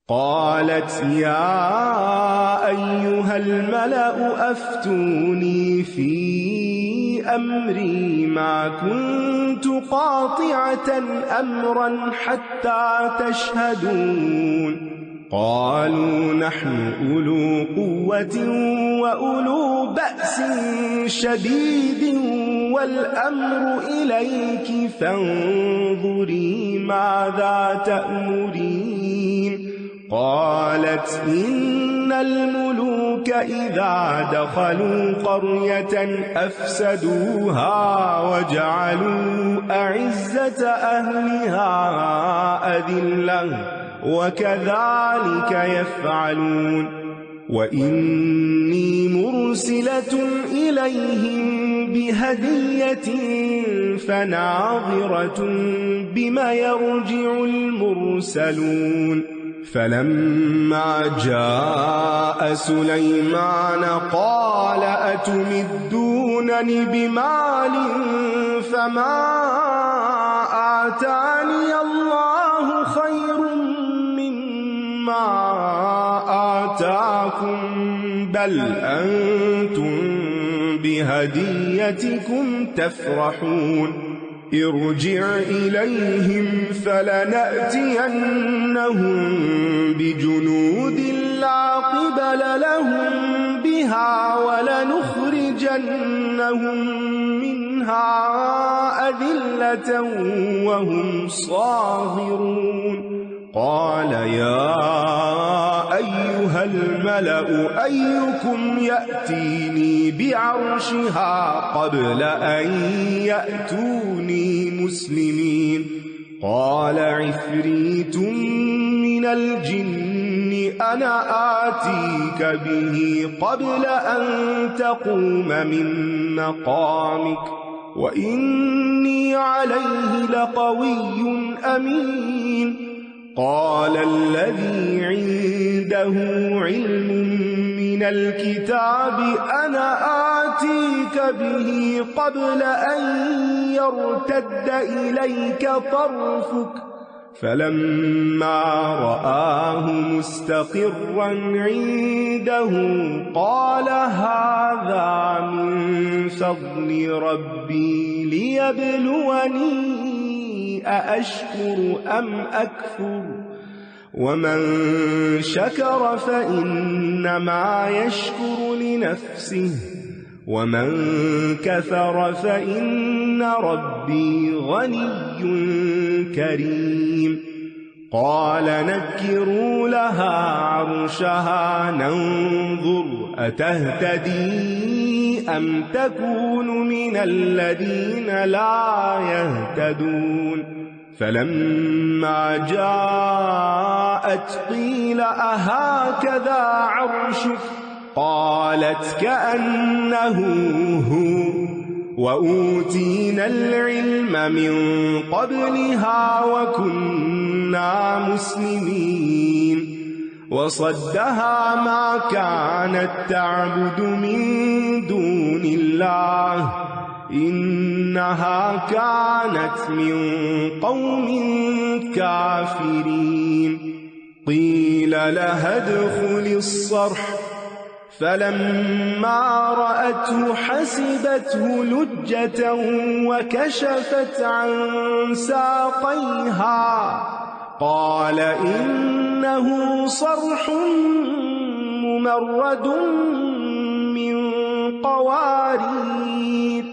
قالت يا أيها الملأ أفتوني في أمري ما كنت قاطعة أمرا حتى تشهدون قالوا نحن أولو قوة وأولو بأس شديد والأمر إليك فانظري ماذا تأمرين قالت إن الملوك إذا دخلوا قرية أفسدوها وجعلوا أعزة أهلها أذلة وكذلك يفعلون وإني مرسلة إليهم بهدية فناظرة بما يرجع المرسلون فلما جاء سليمان قال أتمدونني بمال فما آتاني الله خير مما آتاكم بل أنتم بهديتكم تفرحون ارجع إليهم فلنأتينهم بجنود لا قبل لهم بها ولنخرجنهم منها أذلة وهم صاغرون قال يا أيها الملأ أيكم يأتيني بعرشها قبل أن يأتوني مسلمين قال عفريت من الجن أنا آتيك به قبل أن تقوم من مقامك وإني عليه لقوي أمين قال الذي عنده علم من الكتاب أنا آتيك به قبل أن يرتد إليك طرفك فلما رآه مستقرا عنده قال هذا من فضل ربي ليبلوني أأشكر أم أكفر ومن شكر فإنما يشكر لنفسه ومن كفر فإن ربي غني كريم قال نكروا لها عرشها ننظر أتهتدي أم تكون من الذين لا يهتدون فلما جاءت قيل أهكذا عرشك قالت كأنه هو وأوتينا العلم من قبلها وكنا مسلمين وصدها ما كانت تعبد من دون الله إنها كانت من قوم كافرين قيل لها ادخل الصرح فلما رأته حسبته لجة وكشفت عن ساقيها قال إنه صرح ممرد من قوارير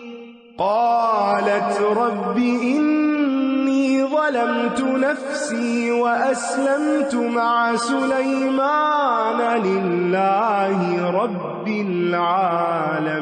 قالت رب إني ظلمت نفسي وأسلمت مع سليمان لله رب العالمين।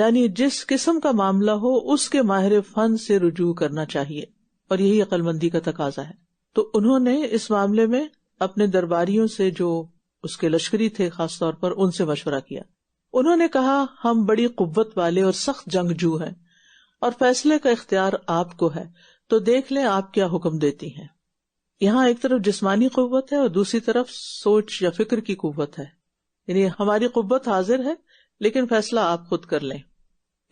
یعنی جس قسم کا معاملہ ہو اس کے ماہر فن سے رجوع کرنا چاہیے، اور یہی عقل مندی کا تقاضا ہے۔ تو انہوں نے اس معاملے میں اپنے درباریوں سے، جو اس کے لشکری تھے خاص طور پر، ان سے مشورہ کیا۔ انہوں نے کہا ہم بڑی قوت والے اور سخت جنگجو ہیں، اور فیصلے کا اختیار آپ کو ہے، تو دیکھ لیں آپ کیا حکم دیتی ہیں۔ یہاں ایک طرف جسمانی قوت ہے اور دوسری طرف سوچ یا فکر کی قوت ہے، یعنی ہماری قوت حاضر ہے لیکن فیصلہ آپ خود کر لیں۔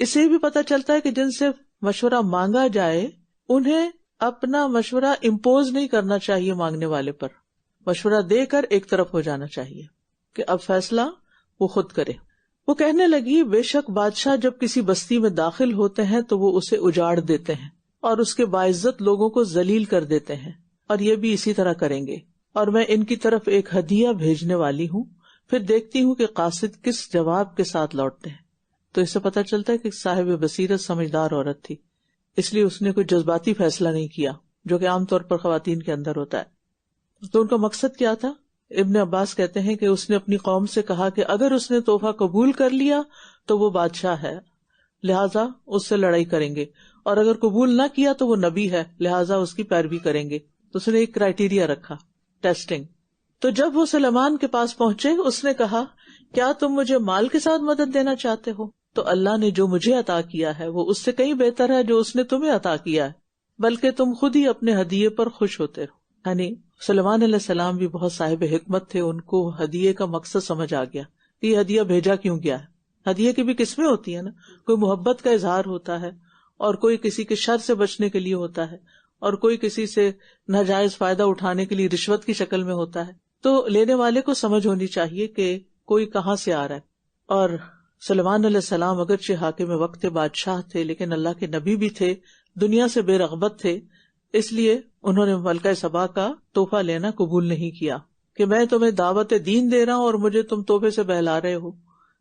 اس سے بھی پتہ چلتا ہے کہ جن سے مشورہ مانگا جائے انہیں اپنا مشورہ امپوز نہیں کرنا چاہیے مانگنے والے پر، مشورہ دے کر ایک طرف ہو جانا چاہیے کہ اب فیصلہ وہ خود کرے۔ وہ کہنے لگی بے شک بادشاہ جب کسی بستی میں داخل ہوتے ہیں تو وہ اسے اجاڑ دیتے ہیں اور اس کے باعزت لوگوں کو ذلیل کر دیتے ہیں، اور یہ بھی اسی طرح کریں گے، اور میں ان کی طرف ایک ہدیہ بھیجنے والی ہوں، پھر دیکھتی ہوں کہ قاصد کس جواب کے ساتھ لوٹتے ہیں۔ تو اس سے پتہ چلتا ہے کہ صاحب بصیرت سمجھدار عورت تھی، اس لیے اس نے کوئی جذباتی فیصلہ نہیں کیا جو کہ عام طور پر خواتین کے اندر ہوتا ہے۔ تو ان کا مقصد کیا تھا؟ ابن عباس کہتے ہیں کہ اس نے اپنی قوم سے کہا کہ اگر اس نے تحفہ قبول کر لیا تو وہ بادشاہ ہے، لہٰذا اس سے لڑائی کریں گے، اور اگر قبول نہ کیا تو وہ نبی ہے، لہٰذا اس کی پیروی کریں گے۔ تو اس نے ایک کرائیٹیریا رکھا، ٹیسٹنگ۔ تو جب وہ سلیمان کے پاس پہنچے اس نے کہا کیا تم مجھے مال کے ساتھ مدد دینا چاہتے ہو؟ تو اللہ نے جو مجھے عطا کیا ہے وہ اس سے کہیں بہتر ہے جو اس نے تمہیں عطا کیا ہے، بلکہ تم خود ہی اپنے ہدیے پر خوش ہوتے ہو۔ یعنی سلیمان علیہ السلام بھی بہت صاحب حکمت تھے، ان کو ہدیے کا مقصد سمجھ آ گیا کہ یہ ہدیہ بھیجا کیوں گیا ہے۔ ہدیے کی بھی قسمیں ہوتی ہیں نا، کوئی محبت کا اظہار ہوتا ہے، اور کوئی کسی کے شر سے بچنے کے لیے ہوتا ہے، اور کوئی کسی سے ناجائز فائدہ اٹھانے کے لیے رشوت کی شکل میں ہوتا ہے۔ تو لینے والے کو سمجھ ہونی چاہیے کہ کوئی کہاں سے آ رہا ہے۔ اور سلیمان علیہ السلام اگرچہ حاکم وقت بادشاہ تھے لیکن اللہ کے نبی بھی تھے، دنیا سے بے رغبت تھے، اس لیے انہوں نے ملکہ سبا کا تحفہ لینا قبول نہیں کیا کہ میں تمہیں دعوت دین دے رہا ہوں اور مجھے تم تحفے سے بہلا رہے ہو،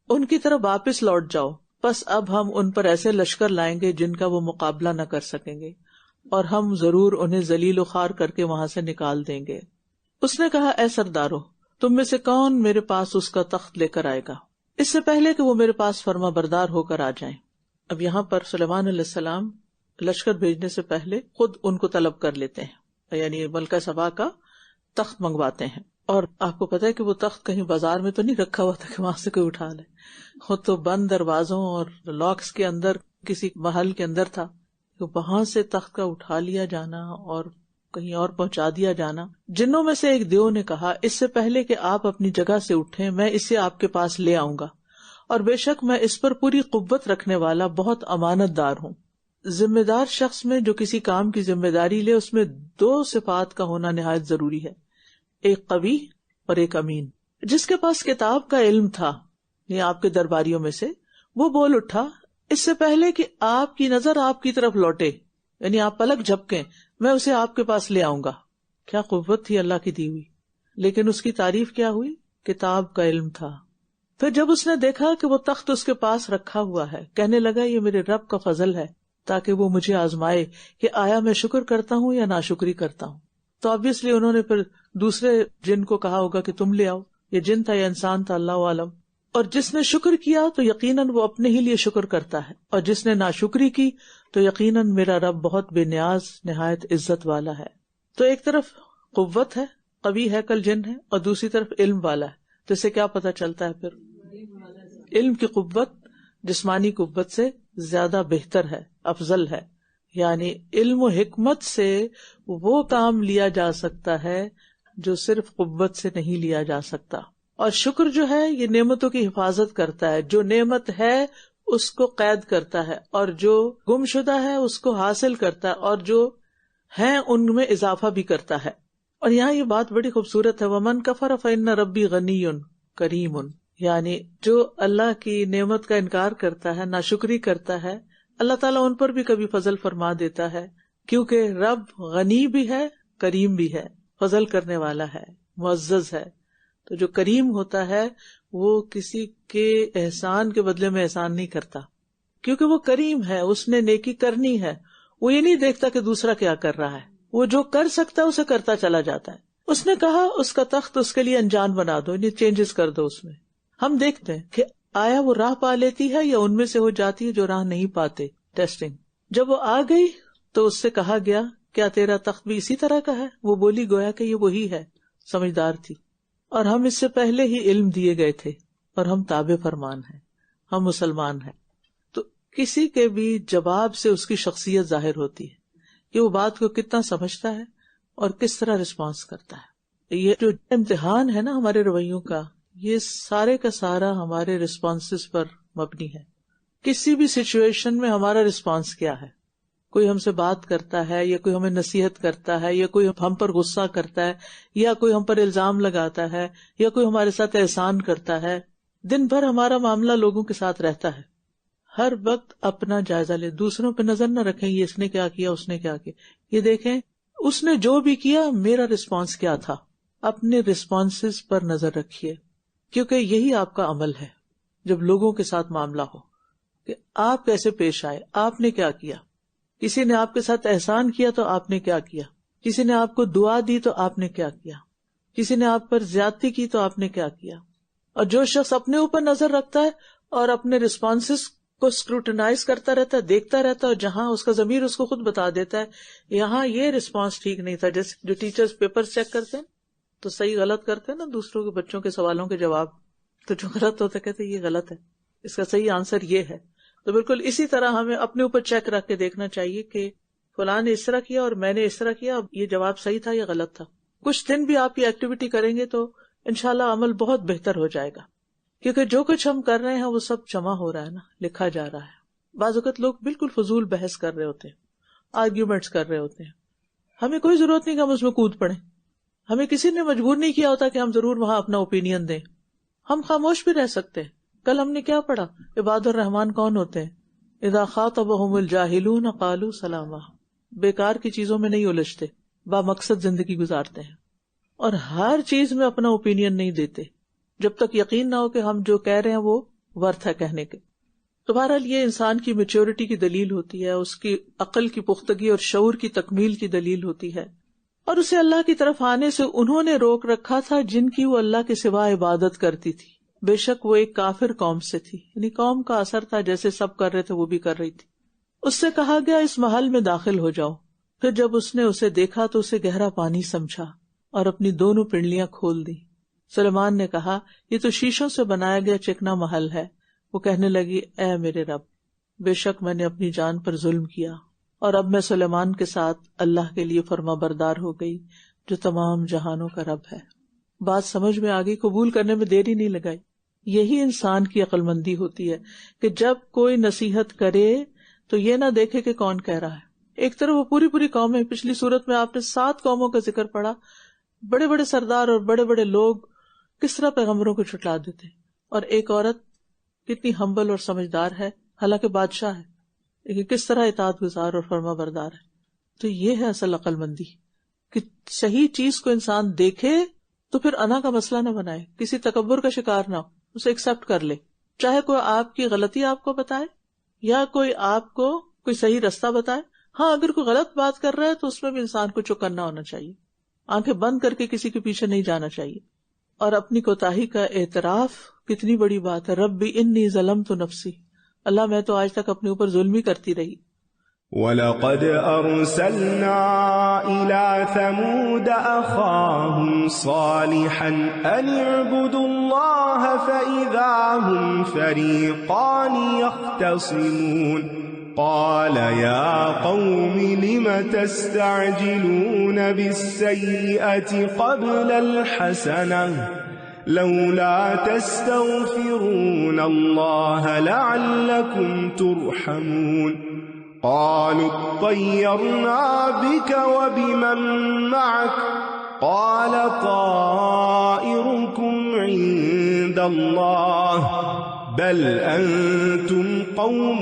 ان کی طرف واپس لوٹ جاؤ، بس اب ہم ان پر ایسے لشکر لائیں گے جن کا وہ مقابلہ نہ کر سکیں گے، اور ہم ضرور انہیں ذلیل و خوار کر کے وہاں سے نکال دیں گے۔ اس نے کہا اے سردارو، تم میں سے کون میرے پاس اس کا تخت لے کر آئے گا اس سے پہلے کہ وہ میرے پاس فرما بردار ہو کر آ جائیں۔ اب یہاں پر سلیمان علیہ السلام لشکر بھیجنے سے پہلے خود ان کو طلب کر لیتے ہیں، یعنی ملکہ سبا کا تخت منگواتے ہیں۔ اور آپ کو پتہ ہے کہ وہ تخت کہیں بازار میں تو نہیں رکھا ہوا تھا کہ وہاں سے کوئی اٹھا لے، خود تو بند دروازوں اور لاکس کے اندر کسی محل کے اندر تھا، تو وہاں سے تخت کا اٹھا لیا جانا اور کہیں اور پہنچا دیا جانا۔ جنوں میں سے ایک دیو نے کہا اس سے پہلے کہ آپ اپنی جگہ سے اٹھیں میں اسے آپ کے پاس لے آؤں گا، اور بے شک میں اس پر پوری قوت رکھنے والا بہت امانت دار ہوں۔ ذمہ دار شخص میں جو کسی کام کی ذمہ داری لے اس میں دو صفات کا ہونا نہایت ضروری ہے، ایک قوی اور ایک امین۔ جس کے پاس کتاب کا علم تھا، یہ آپ کے درباریوں میں سے، وہ بول اٹھا اس سے پہلے کہ آپ کی نظر آپ کی طرف لوٹے، یعنی آپ پلک جھپکیں، میں اسے آپ کے پاس لے آؤں گا۔ کیا قوت تھی اللہ کی دی ہوئی، لیکن اس کی تعریف کیا ہوئی؟ کتاب کا علم تھا۔ پھر جب اس نے دیکھا کہ وہ تخت اس کے پاس رکھا ہوا ہے، کہنے لگا یہ میرے رب کا فضل ہے تاکہ وہ مجھے آزمائے کہ آیا میں شکر کرتا ہوں یا ناشکری کرتا ہوں۔ تو obviously انہوں نے پھر دوسرے جن کو کہا ہوگا کہ تم لے آؤ، یہ جن تھا یا انسان تھا اللہ عالم۔ اور جس نے شکر کیا تو یقیناً وہ اپنے ہی لیے شکر کرتا ہے، اور جس نے ناشکری کی تو یقیناً میرا رب بہت بے نیاز نہایت عزت والا ہے۔ تو ایک طرف قوت ہے، قوی ہے کل جن ہے، اور دوسری طرف علم والا ہے۔ تو اس سے کیا پتہ چلتا ہے؟ پھر علم کی قوت جسمانی قوت سے زیادہ بہتر ہے، افضل ہے۔ یعنی علم و حکمت سے وہ کام لیا جا سکتا ہے جو صرف قوت سے نہیں لیا جا سکتا۔ اور شکر جو ہے یہ نعمتوں کی حفاظت کرتا ہے، جو نعمت ہے اس کو قید کرتا ہے، اور جو گم شدہ ہے اس کو حاصل کرتا ہے، اور جو ہیں ان میں اضافہ بھی کرتا ہے۔ اور یہاں یہ بات بڑی خوبصورت ہے، وَمَن كَفَرَ فَإِنَّ رَبِّي غَنِيٌّ كَرِيمٌ، یعنی جو اللہ کی نعمت کا انکار کرتا ہے، ناشکری کرتا ہے، اللہ تعالیٰ ان پر بھی کبھی فضل فرما دیتا ہے، کیونکہ رب غنی بھی ہے، کریم بھی ہے، فضل کرنے والا ہے، معزز ہے۔ تو جو کریم ہوتا ہے وہ کسی کے احسان کے بدلے میں احسان نہیں کرتا، کیونکہ وہ کریم ہے، اس نے نیکی کرنی ہے، وہ یہ نہیں دیکھتا کہ دوسرا کیا کر رہا ہے، وہ جو کر سکتا ہے اسے کرتا چلا جاتا ہے۔ اس نے کہا اس کا تخت اس کے لیے انجان بنا دو، یعنی چینجز کر دو اس میں۔ ہم دیکھتے ہیں کہ آیا وہ راہ پا لیتی ہے یا ان میں سے ہو جاتی ہے جو راہ نہیں پاتے. ٹیسٹنگ. جب وہ آ گئی تو اس سے کہا گیا کیا تیرا تخت بھی اسی طرح کا ہے؟ وہ بولی گویا کہ یہ وہی ہے. سمجھدار تھی اور ہم اس سے پہلے ہی علم دیے گئے تھے اور ہم تابع فرمان ہیں، ہم مسلمان ہیں. تو کسی کے بھی جواب سے اس کی شخصیت ظاہر ہوتی ہے کہ وہ بات کو کتنا سمجھتا ہے اور کس طرح رسپانس کرتا ہے. یہ جو امتحان ہے نا ہمارے رویوں کا، یہ سارے کا سارا ہمارے رسپانسز پر مبنی ہے. کسی بھی سچویشن میں ہمارا رسپانس کیا ہے. کوئی ہم سے بات کرتا ہے یا کوئی ہمیں نصیحت کرتا ہے یا کوئی ہم پر غصہ کرتا ہے یا کوئی ہم پر الزام لگاتا ہے یا کوئی ہمارے ساتھ احسان کرتا ہے. دن بھر ہمارا معاملہ لوگوں کے ساتھ رہتا ہے. ہر وقت اپنا جائزہ لے، دوسروں پہ نظر نہ رکھیں یہ اس نے کیا کیا اس نے کیا کیا. یہ دیکھیں اس نے جو بھی کیا میرا رسپانس کیا تھا. اپنے رسپانسز پر نظر رکھیے کیونکہ یہی آپ کا عمل ہے. جب لوگوں کے ساتھ معاملہ ہو کہ آپ کیسے پیش آئے، آپ نے کیا کیا. کسی نے آپ کے ساتھ احسان کیا تو آپ نے کیا کیا، کسی نے آپ کو دعا دی تو آپ نے کیا کیا، کسی نے آپ پر زیادتی کی تو آپ نے کیا کیا. اور جو شخص اپنے اوپر نظر رکھتا ہے اور اپنے رسپانسز کو اسکروٹنائز کرتا رہتا ہے، دیکھتا رہتا ہے، اور جہاں اس کا ضمیر اس کو خود بتا دیتا ہے یہاں یہ رسپانس ٹھیک نہیں تھا. جیسے جو ٹیچرز پیپر چیک کرتے ہیں تو صحیح غلط کرتے ہیں نا دوسروں کے بچوں کے سوالوں کے جواب، تو جو غلط ہوتا ہے کہتے ہیں یہ غلط ہے، اس کا صحیح آنسر یہ ہے. تو بالکل اسی طرح ہمیں اپنے اوپر چیک رکھ کے دیکھنا چاہیے کہ فلاں نے اس طرح کیا اور میں نے اس طرح کیا، اب یہ جواب صحیح تھا یا غلط تھا. کچھ دن بھی آپ یہ ایکٹیویٹی کریں گے تو انشاءاللہ عمل بہت بہتر ہو جائے گا، کیونکہ جو کچھ ہم کر رہے ہیں وہ سب جمع ہو رہا ہے نا، لکھا جا رہا ہے. بعض اوقات لوگ بالکل فضول بحث کر رہے ہوتے ہیں، آرگیومنٹس کر رہے ہوتے ہیں. ہمیں کوئی ضرورت نہیں کہ ہم اس میں کود پڑیں. ہمیں کسی نے مجبور نہیں کیا ہوتا کہ ہم ضرور وہاں اپنا اوپینین دیں. ہم خاموش بھی رہ سکتے ہیں. کل ہم نے کیا پڑھا؟ عباد الرحمان کون ہوتے ہیں؟ اذا خاطبهم الجاہلون قالوا سلاما. بیکار کی چیزوں میں نہیں الجھتے، با مقصد زندگی گزارتے ہیں اور ہر چیز میں اپنا اوپینین نہیں دیتے جب تک یقین نہ ہو کہ ہم جو کہہ رہے ہیں وہ ورتھ ہے کہنے کے. تو بہرحال یہ انسان کی میچورٹی کی دلیل ہوتی ہے، اس کی عقل کی پختگی اور شعور کی تکمیل کی دلیل ہوتی ہے. اور اسے اللہ کی طرف آنے سے انہوں نے روک رکھا تھا جن کی وہ اللہ کے سوا عبادت کرتی تھی. بے شک وہ ایک کافر قوم سے تھی، یعنی قوم کا اثر تھا، جیسے سب کر رہے تھے وہ بھی کر رہی تھی. اس سے کہا گیا اس محل میں داخل ہو جاؤ. پھر جب اس نے اسے دیکھا تو اسے گہرا پانی سمجھا اور اپنی دونوں پنڈلیاں کھول دی. سلیمان نے کہا یہ تو شیشوں سے بنایا گیا چکنا محل ہے. وہ کہنے لگی اے میرے رب، بے شک میں نے اپنی جان پر ظلم کیا اور اب میں سلیمان کے ساتھ اللہ کے لیے فرما بردار ہو گئی جو تمام جہانوں کا رب ہے. بات سمجھ میں آگئی، قبول کرنے میں دیری نہیں لگائی. یہی انسان کی عقل مندی ہوتی ہے کہ جب کوئی نصیحت کرے تو یہ نہ دیکھے کہ کون کہہ رہا ہے. ایک طرف وہ پوری قومیں، پچھلی صورت میں آپ نے 7 قوموں کا ذکر پڑھا، بڑے بڑے سردار اور بڑے بڑے لوگ کس طرح پیغمبروں کو چھٹلا دیتے، اور ایک عورت کتنی ہمبل اور سمجھدار ہے، حالانکہ بادشاہ ہے، لیکن کس طرح اطاعت گزار اور فرما بردار ہے. تو یہ ہے اصل عقل مندی کہ صحیح چیز کو انسان دیکھے تو پھر انا کا مسئلہ نہ بنائے، کسی تکبر کا شکار نہ ہو، اسے ایکسپٹ کر لے. چاہے کوئی آپ کی غلطی آپ کو بتائے یا کوئی آپ کو کوئی صحیح رستہ بتائے. ہاں اگر کوئی غلط بات کر رہا ہے تو اس میں بھی انسان کو چوکنا ہونا چاہیے، آنکھیں بند کر کے کسی کے پیچھے نہیں جانا چاہیے. اور اپنی کوتاہی کا اعتراف کتنی بڑی بات ہے. ربی انی ظلمت نفسی، اللہ میں تو آج تک اپنے اوپر ظلم ہی کرتی رہی. وَلَقَدْ أَرْسَلْنَا إِلَى ثَمُودَ أَخَاهُمْ صَالِحًا أَنِ اعْبُدُوا اللَّهَ فَإِذَا هُمْ فَرِيقَانِ يَخْتَصِمُونَ قَالَ يَا قَوْمِ لِمَ تَسْتَعْجِلُونَ بِالسَّيِّئَةِ قَبْلَ الْحَسَنَةِ لَوْلَا تَسْتَغْفِرُونَ اللَّهَ لَعَلَّكُمْ تُرْحَمُونَ قالوا اطيرنا بك وبمن معك قال طائركم عند الله بل أنتم قوم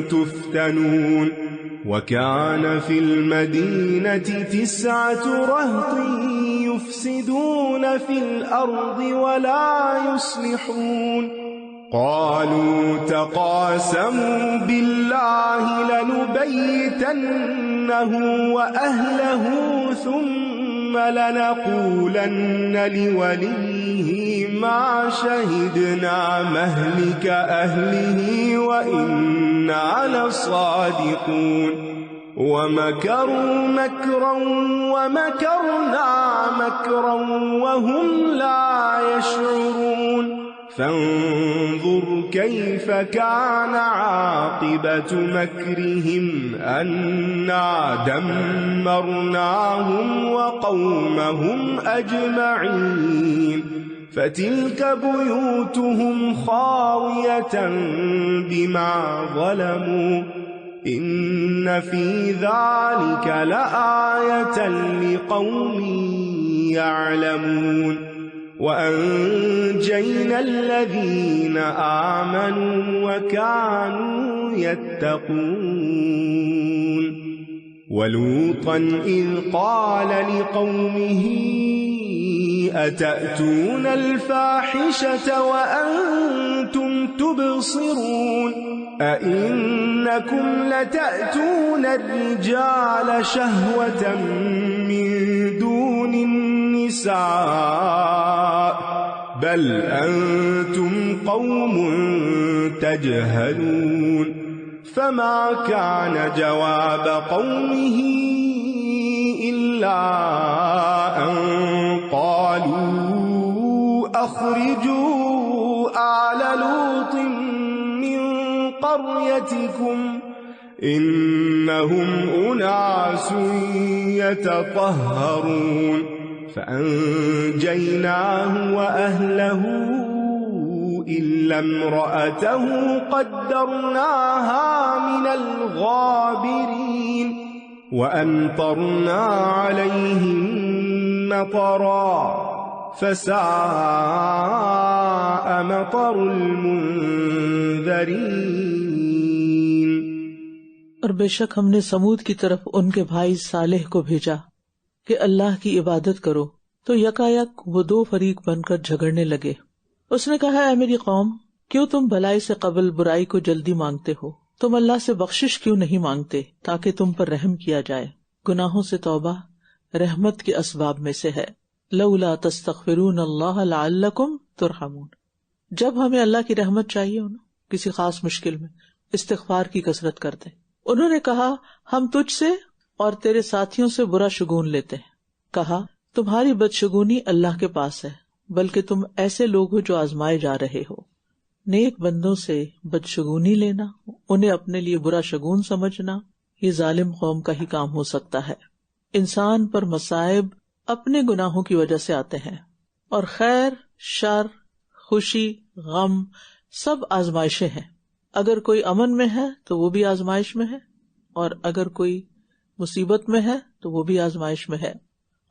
تفتنون وكان في المدينة 9 رهط يفسدون في الأرض ولا يصلحون قالوا تقاسموا بالله لنبيتنه وأهله ثم لنقولن لوليه ما شهدنا مهلك أهله وإنا لصادقون ومكروا مكرا ومكرنا مكرا وهم لا يشعرون فانظر كيف كان عاقبة مكرهم أنا دمرناهم وقومهم أجمعين فتلك بيوتهم خاوية بما ظلموا إن في ذلك لآية لقوم يعلمون وأنجينا الذين آمنوا وكانوا يتقون ولوطا إذ قال لقومه أتأتون الفاحشة وأنتم تبصرون أئنكم لتأتون الرجال شهوة من دون النساء بل أنتم قوم تجهلون فما كان جواب قومه إلا أن قالوا أخرجوا آل لوط من قريتكم إنهم أناس يتطهرون فأنجيناه وأهله إلا امرأته قدرناها من الغابرين وأمطرنا عليهم مطرا فساء مطر المنذرين اور بے شک ہم نے سمود کی طرف ان کے بھائی صالح کو بھیجا کہ اللہ کی عبادت کرو، تو یکایک وہ دو فریق بن کر جھگڑنے لگے۔ اس نے کہا، اے میری قوم، کیوں تم بھلائی سے قبل برائی کو جلدی مانگتے ہو؟ تم اللہ سے بخشش کیوں نہیں مانگتے تاکہ تم پر رحم کیا جائے؟ گناہوں سے توبہ رحمت کے اسباب میں سے ہے۔ لولا تستغفرون اللہ لعلکم ترحمون۔ جب ہمیں اللہ کی رحمت چاہیے ہو نا کسی خاص مشکل میں، استغفار کی کثرت کرتے۔ انہوں نے کہا، ہم تجھ سے اور تیرے ساتھیوں سے برا شگون لیتے ہیں۔ کہا، تمہاری بدشگونی اللہ کے پاس ہے، بلکہ تم ایسے لوگ ہو جو آزمائے جا رہے ہو۔ نیک بندوں سے بدشگونی لینا، انہیں اپنے لیے برا شگون سمجھنا، یہ ظالم قوم کا ہی کام ہو سکتا ہے۔ انسان پر مصائب اپنے گناہوں کی وجہ سے آتے ہیں، اور خیر، شر، خوشی، غم سب آزمائشیں ہیں۔ اگر کوئی امن میں ہے تو وہ بھی آزمائش میں ہے، اور اگر کوئی مصیبت میں ہے تو وہ بھی آزمائش میں ہے۔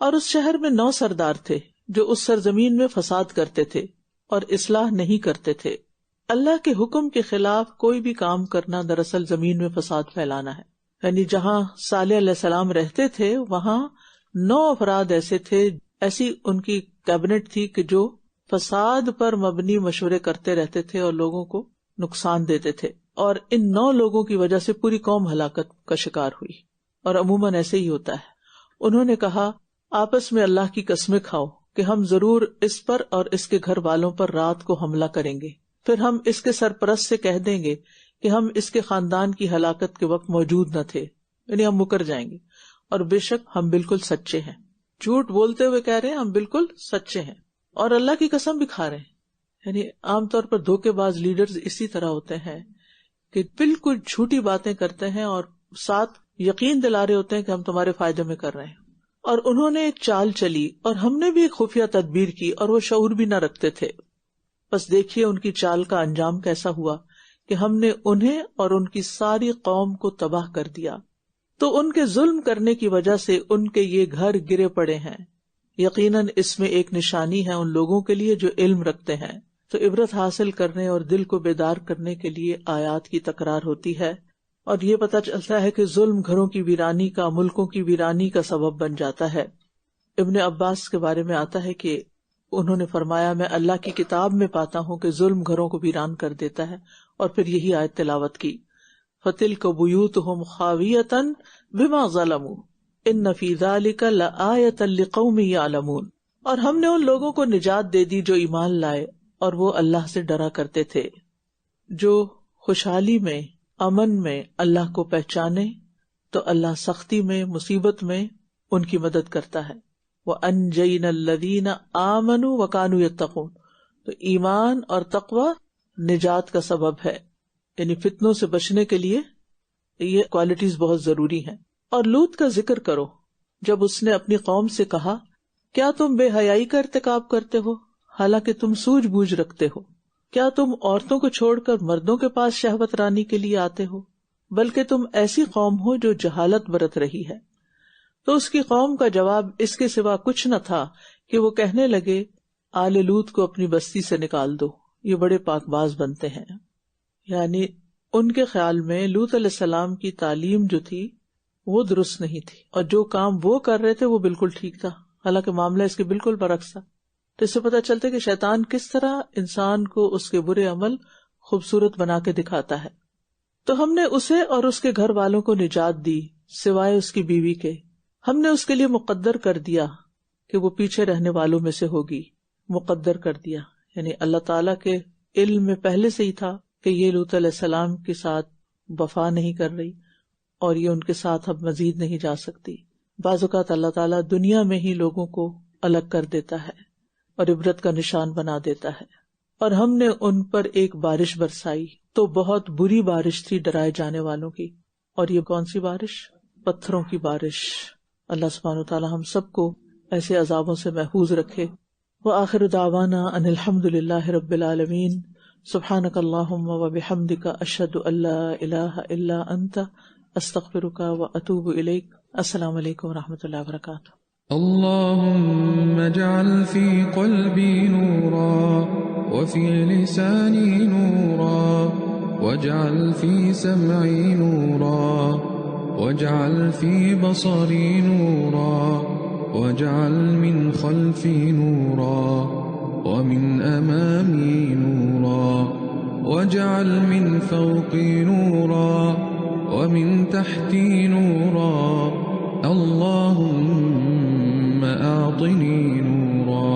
اور اس شہر میں 9 سردار تھے جو اس سرزمین میں فساد کرتے تھے اور اصلاح نہیں کرتے تھے۔ اللہ کے حکم کے خلاف کوئی بھی کام کرنا دراصل زمین میں فساد پھیلانا ہے۔ یعنی جہاں صالح علیہ السلام رہتے تھے وہاں 9 افراد ایسے تھے، ایسی ان کی کیبنٹ تھی کہ جو فساد پر مبنی مشورے کرتے رہتے تھے اور لوگوں کو نقصان دیتے تھے، اور ان 9 لوگوں کی وجہ سے پوری قوم ہلاکت کا شکار ہوئی، اور عموماً ایسے ہی ہوتا ہے۔ انہوں نے کہا، آپس میں اللہ کی قسمیں کھاؤ کہ ہم ضرور اس پر اور اس کے گھر والوں پر رات کو حملہ کریں گے، پھر ہم اس کے سرپرست سے کہہ دیں گے کہ ہم اس کے خاندان کی ہلاکت کے وقت موجود نہ تھے، یعنی ہم مکر جائیں گے، اور بے شک ہم بالکل سچے ہیں۔ جھوٹ بولتے ہوئے کہہ رہے ہیں ہم بالکل سچے ہیں، اور اللہ کی قسم بھی کھا رہے ہیں۔ یعنی عام طور پر دھوکے باز لیڈرز اسی طرح ہوتے ہیں کہ بالکل جھوٹی باتیں کرتے ہیں اور ساتھ یقین دلا رہے ہوتے ہیں کہ ہم تمہارے فائدے میں کر رہے ہیں۔ اور انہوں نے ایک چال چلی اور ہم نے بھی ایک خفیہ تدبیر کی، اور وہ شعور بھی نہ رکھتے تھے۔ بس دیکھیے ان کی چال کا انجام کیسا ہوا کہ ہم نے انہیں اور ان کی ساری قوم کو تباہ کر دیا۔ تو ان کے ظلم کرنے کی وجہ سے ان کے یہ گھر گرے پڑے ہیں۔ یقیناً اس میں ایک نشانی ہے ان لوگوں کے لیے جو علم رکھتے ہیں۔ تو عبرت حاصل کرنے اور دل کو بیدار کرنے کے لیے آیات کی تکرار ہوتی ہے، اور یہ پتہ چلتا ہے کہ ظلم گھروں کی ویرانی کا، ملکوں کی ویرانی کا سبب بن جاتا ہے۔ ابن عباس کے بارے میں آتا ہے کہ انہوں نے فرمایا، میں اللہ کی کتاب میں پاتا ہوں کہ ظلم گھروں کو ویران کر دیتا ہے، اور پھر یہی آیت تلاوت کی، فَتِلْكَ بُيُوتُهُمْ خَاوِيَةً بِمَا ظَلَمُوا إِنَّ فِي ذَلِكَ لَآيَةً لِقَوْمٍ يَعْلَمُونَ۔ اور ہم نے ان لوگوں کو نجات دے دی جو ایمان لائے اور وہ اللہ سے ڈرا کرتے تھے. جو خوشحالی میں، امن میں اللہ کو پہچانے تو اللہ سختی میں، مصیبت میں ان کی مدد کرتا ہے. وَأَنْجَيْنَا الَّذِينَ آمَنُوا وَكَانُوا يَتَّقُونَ. تو ایمان اور تقوی نجات کا سبب ہے، یعنی فتنوں سے بچنے کے لیے یہ کوالٹیز بہت ضروری ہیں. اور لوط کا ذکر کرو جب اس نے اپنی قوم سے کہا کیا تم بے حیائی کا ارتکاب کرتے ہو حالانکہ تم سوجھ بوجھ رکھتے ہو؟ کیا تم عورتوں کو چھوڑ کر مردوں کے پاس شہوت رانی کے لیے آتے ہو؟ بلکہ تم ایسی قوم ہو جو جہالت برت رہی ہے. تو اس کی قوم کا جواب اس کے سوا کچھ نہ تھا کہ وہ کہنے لگے آل لوط کو اپنی بستی سے نکال دو، یہ بڑے پاک باز بنتے ہیں. یعنی ان کے خیال میں لوط علیہ السلام کی تعلیم جو تھی وہ درست نہیں تھی، اور جو کام وہ کر رہے تھے وہ بالکل ٹھیک تھا، حالانکہ معاملہ اس کے بالکل برعکس تھا. تو اس سے پتہ چلتا ہے کہ شیطان کس طرح انسان کو اس کے برے عمل خوبصورت بنا کے دکھاتا ہے. تو ہم نے اسے اور اس کے گھر والوں کو نجات دی سوائے اس کی بیوی کے. ہم نے اس کے لیے مقدر کر دیا کہ وہ پیچھے رہنے والوں میں سے ہوگی. مقدر کر دیا یعنی اللہ تعالیٰ کے علم میں پہلے سے ہی تھا کہ یہ لوط علیہ السلام کے ساتھ وفا نہیں کر رہی اور یہ ان کے ساتھ اب مزید نہیں جا سکتی. بعض اوقات اللہ تعالیٰ دنیا میں ہی لوگوں کو الگ کر دیتا ہے اور عبرت کا نشان بنا دیتا ہے. اور ہم نے ان پر ایک بارش برسائی تو بہت بری بارش تھی ڈرائے جانے والوں کی. اور یہ کون سی بارش؟ پتھروں کی بارش. اللہ سبحانہ وتعالی ہم سب کو ایسے عذابوں سے محفوظ رکھے. وآخر دعوانا ان الحمد للہ رب العالمین. سبحانک اللہم وبحمدک اشہد ان لا الہ الا انت استغفرک واتوب الیک. السلام علیکم ورحمۃ اللہ وبرکاتہ. اللهم اجعل في قلبي نورا وفي لساني نورا واجعل في سمعي نورا واجعل في بصري نورا واجعل من خلفي نورا ومن أمامي نورا واجعل من فوقي نورا ومن تحتي نورا اللهم أعطني نورا